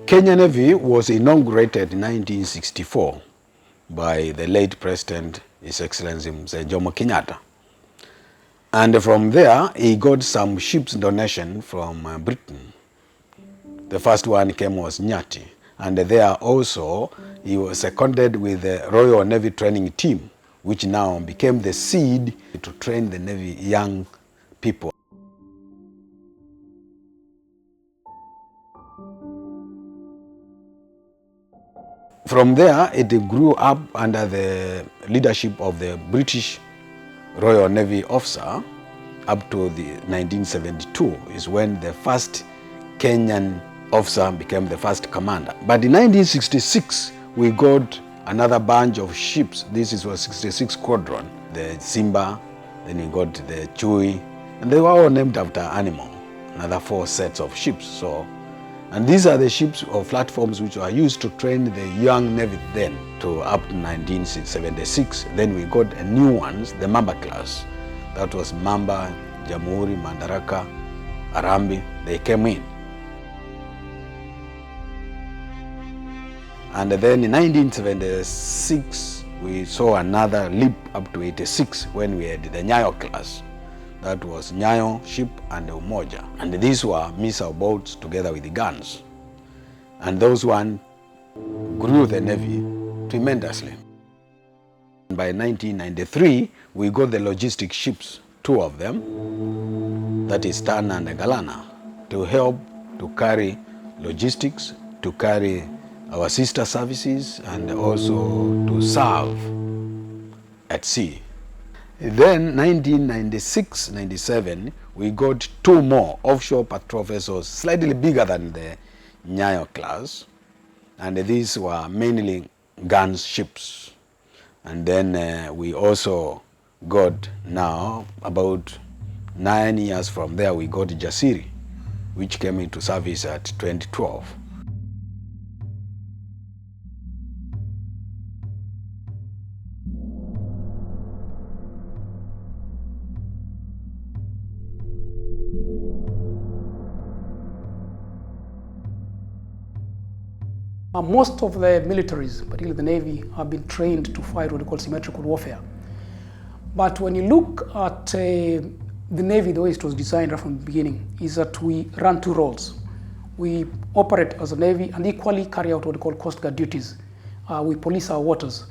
Kenya Navy was inaugurated in 1964 by the late President, His Excellency Mzee Jomo Kenyatta. And from there, he got some ships donation from Britain. The first one came was Nyati. And there also, he was seconded with the Royal Navy Training Team, which now became the seed to train the Navy young people. From there, it grew up under the leadership of the British Royal Navy officer up to the 1972 is when the first Kenyan officer became the first commander. But in 1966, we got another bunch of ships. This was 66 Squadron, the Simba, then we got the Chui, and they were all named after animal, another 4 sets of ships. And these are the ships or platforms which were used to train the young Navy then to up to 1976. Then we got a new ones, the Mamba class. That was Mamba, Jamhuri, Mandaraka, Arambi. They came in. And then in 1976, we saw another leap up to 86 when we had the Nyayo class. That was Nyayo ship and Umoja. And these were missile boats together with the guns. And those one grew the Navy tremendously. By 1993, we got the logistic ships, 2 of them, that is Tana and Galana, to help to carry logistics, to carry our sister services, and also to serve at sea. Then 1996-97, we got 2 more offshore patrol vessels, slightly bigger than the Nyayo class, and these were mainly guns ships. And then we also got now, about 9 years from there, we got Jasiri, which came into service at 2012. Most of the militaries, particularly the Navy, have been trained to fight what we call symmetrical warfare. But when you look at the Navy, the way it was designed right from the beginning, is that we run 2 roles. We operate as a Navy and equally carry out what we call Coast Guard duties. We police our waters.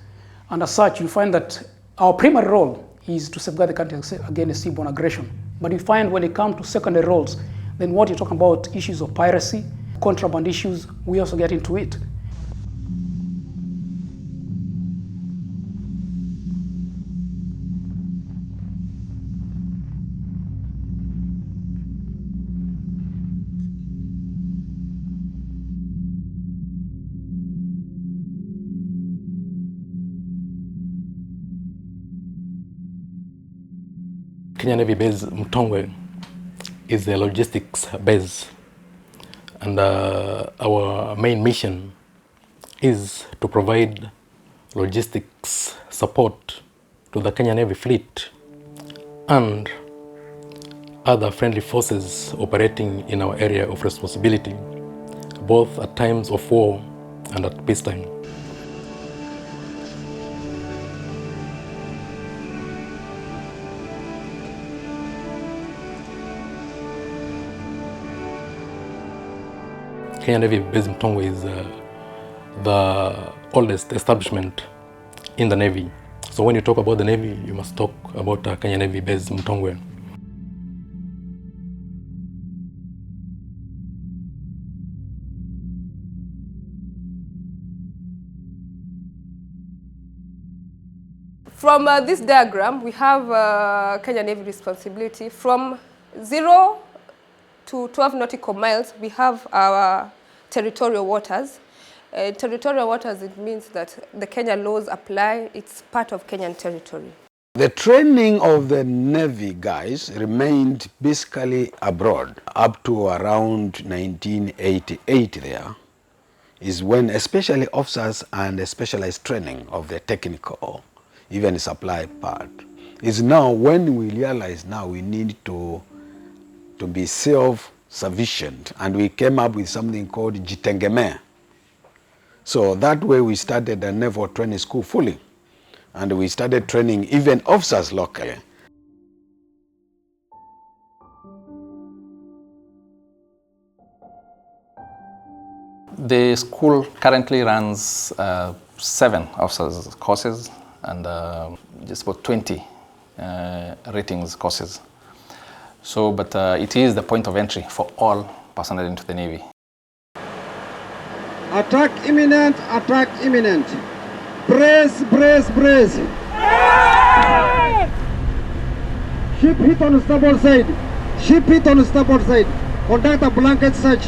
And as such, you find that our primary role is to safeguard the country against seaborne aggression. But you find when it comes to secondary roles, then what you're talking about, issues of piracy, contraband issues, we also get into it. Kenya Navy base Mtongwe is a logistics base, and our main mission is to provide logistics support to the Kenya Navy fleet and other friendly forces operating in our area of responsibility, both at times of war and at peacetime. Kenya Navy base Mtongwe is the oldest establishment in the Navy. So when you talk about the Navy, you must talk about Kenya Navy base Mtongwe. From this diagram, we have Kenya Navy responsibility. From 0 to 12 nautical miles, we have our territorial waters. Territorial waters, it means that the Kenya laws apply. It's part of Kenyan territory. The training of the Navy guys remained basically abroad up to around 1988 there is when especially officers and specialized training of the technical, even supply part, is now when we realize now we need to be self-sufficient, and we came up with something called Jitengeme, So that way we started a naval training school fully. And we started training even officers locally. The school currently runs 7 officers courses and just about 20 ratings courses. So, but it is the point of entry for all personnel into the Navy. Attack imminent, attack imminent. Brace, brace, brace. Ship hit on the starboard side. Ship hit on the starboard side. Conduct a blanket search.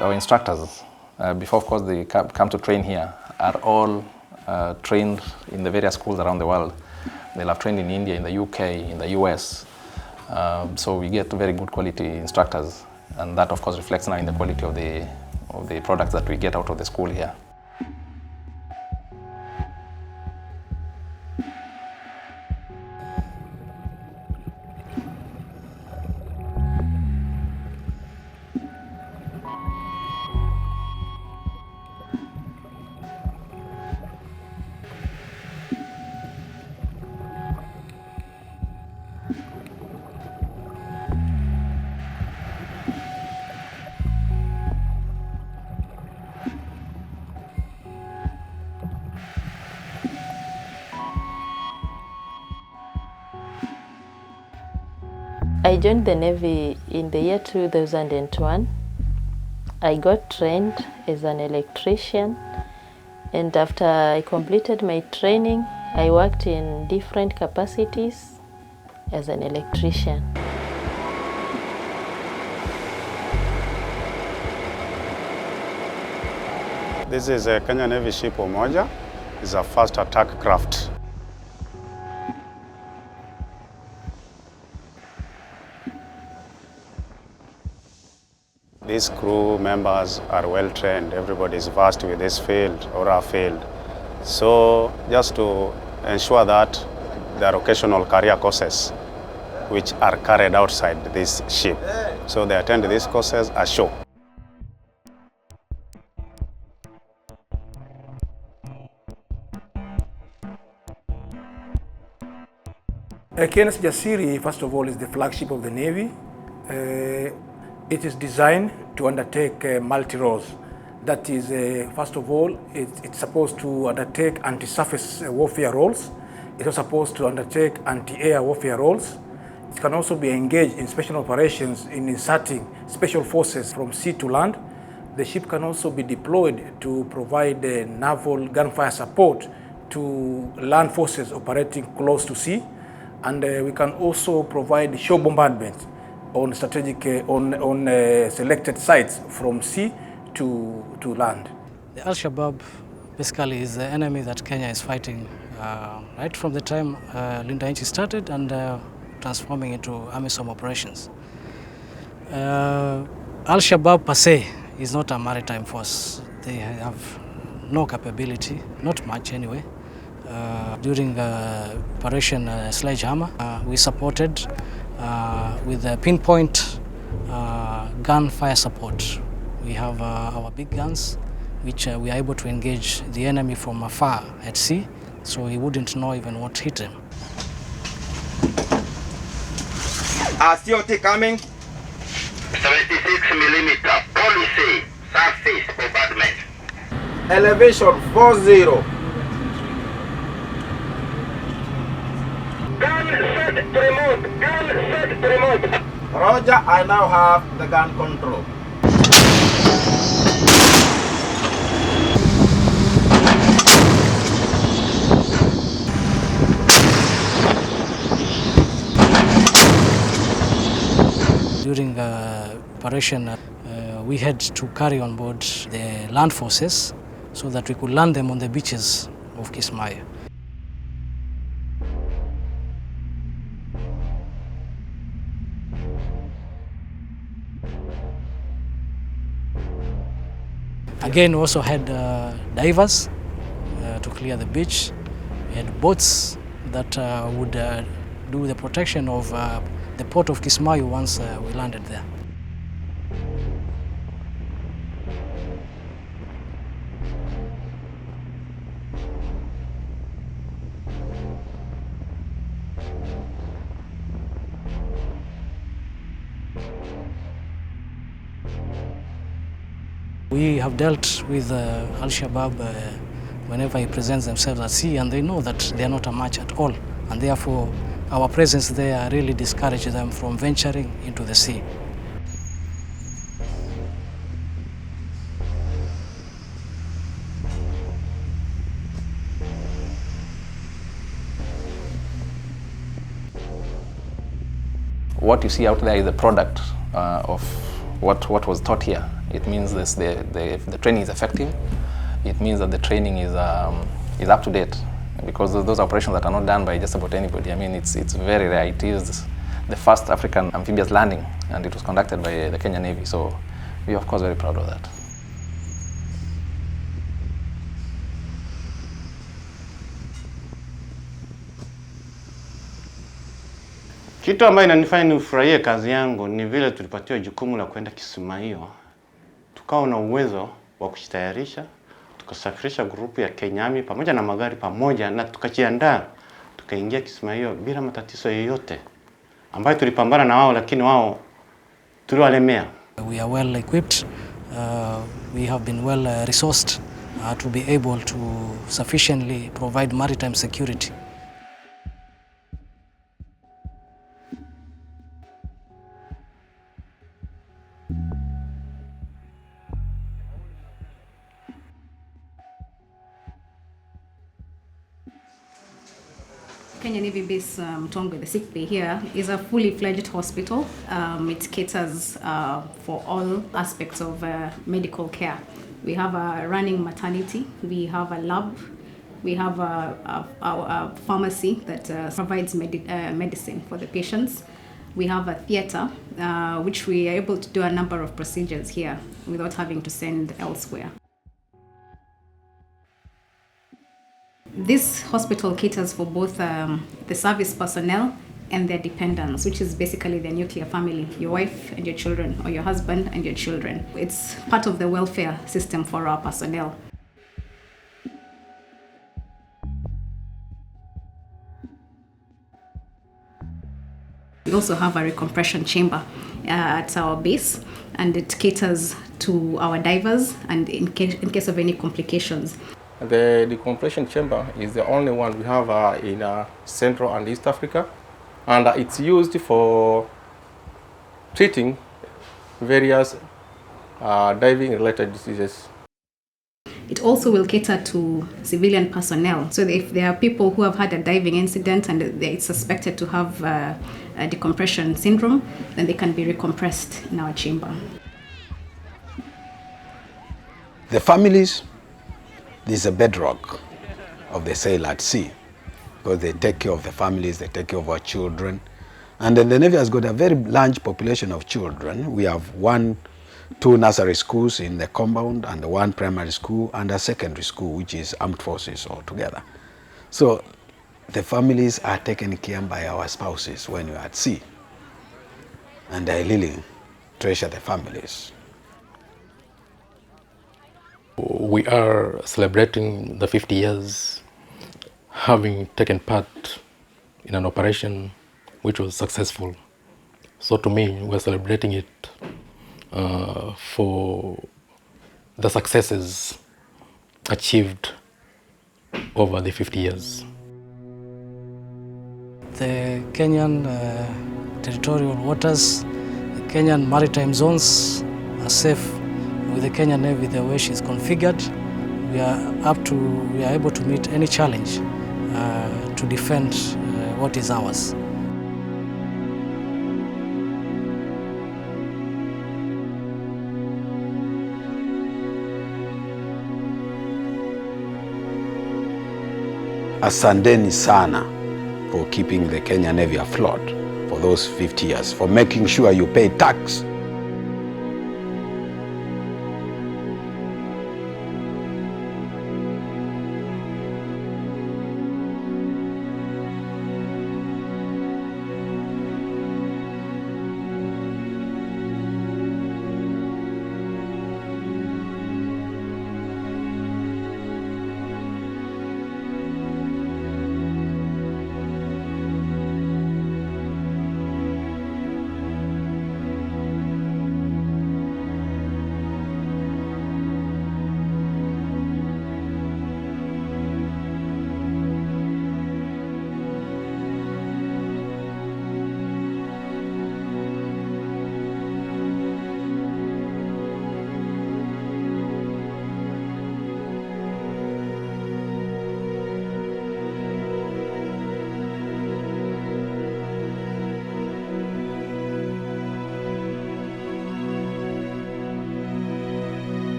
Our instructors, before of course they come to train here, are all trained in the various schools around the world. They'll have trained in India, in the UK, in the US. So we get very good quality instructors, and that of course reflects now in the quality of the products that we get out of the school here. I joined the Navy in the year 2001. I got trained as an electrician, and after I completed my training, I worked in different capacities as an electrician. This is a Kenya Navy ship Umoja. It's a fast attack craft. These crew members are well trained. Everybody is versed with this field or our field. So just to ensure that there are occasional career courses which are carried outside this ship. So they attend these courses ashore. KNS Jasiri, first of all, is the flagship of the Navy. It is designed to undertake multi-roles. That is, first of all, it's supposed to undertake anti-surface warfare roles. It is supposed to undertake anti-air warfare roles. It can also be engaged in special operations in inserting special forces from sea to land. The ship can also be deployed to provide naval gunfire support to land forces operating close to sea. And we can also provide shore bombardment on strategic, selected sites from sea to land. The Al-Shabaab basically is the enemy that Kenya is fighting right from the time Linda Inchi started and transforming into AMISOM operations. Al-Shabaab per se is not a maritime force. They have no capability, not much anyway. During Operation Sledgehammer, we supported with a pinpoint gunfire support. We have our big guns, which we are able to engage the enemy from afar at sea, so he wouldn't know even what hit him. Ssgt coming. 76mm policy surface bombardment. Elevation 40. Gun set to remote. Gun set to remote. Roger, I now have the gun control. During operation, we had to carry on board the land forces so that we could land them on the beaches of Kismayo. Again, we also had divers to clear the beach. We had boats that would do the protection of the port of Kismayu once we landed there. We have dealt with Al-Shabaab whenever he presents themselves at sea, and they know that they are not a match at all, and therefore our presence there really discourages them from venturing into the sea. What you see out there is the product of what was taught here. It means this, the training is effective. It means that the training is up to date, because those operations that are not done by just about anybody. I mean, it's very rare. It is the first African amphibious landing, and it was conducted by the Kenya Navy. So we are, of course, very proud of that. Kitu ambayo inanifanya nifurahie kazi yangu ni vile tulipatiwa jukumu la kwenda Kismayu. Tukawa na uwezo wa kujitayarisha, tukasafirisha grupu ya Kenyami pamoja na magari pamoja, na tukajiandaa, tukaingia Kismayu bila matatizo yoyote ambayo tulipambana na wao, lakini wao tuliwalemea. We are well equipped. We have been well resourced to be able to sufficiently provide maritime security. Kenya Navy Base Mtongwe, the sick bay here, is a fully fledged hospital. It caters for all aspects of medical care. We have a running maternity, we have a lab, we have a pharmacy that provides medicine for the patients. We have a theater, which we are able to do a number of procedures here without having to send elsewhere. This hospital caters for both the service personnel and their dependents, which is basically the nuclear family, your wife and your children, or your husband and your children. It's part of the welfare system for our personnel. We also have a recompression chamber at our base, and it caters to our divers and in case of any complications. The decompression chamber is the only one we have in Central and East Africa, and it's used for treating various diving-related diseases. It also will cater to civilian personnel. So if there are people who have had a diving incident and it's suspected to have a decompression syndrome, then they can be recompressed in our chamber. The families, this is a bedrock of the sail at sea, because they take care of the families, they take care of our children. And then the Navy has got a very large population of children. We have 2 nursery schools in the compound, and 1 primary school and a secondary school, which is armed forces altogether. So the families are taken care by our spouses when we are at sea, and I really treasure the families. We are celebrating the 50 years having taken part in an operation which was successful. So to me, we're celebrating it for the successes achieved over the 50 years. The Kenyan territorial waters, the Kenyan maritime zones are safe. With the Kenyan Navy, the way she's configured, we are able to meet any challenge to defend what is ours. Asanteni sana for keeping the Kenya Navy afloat for those 50 years, for making sure you pay tax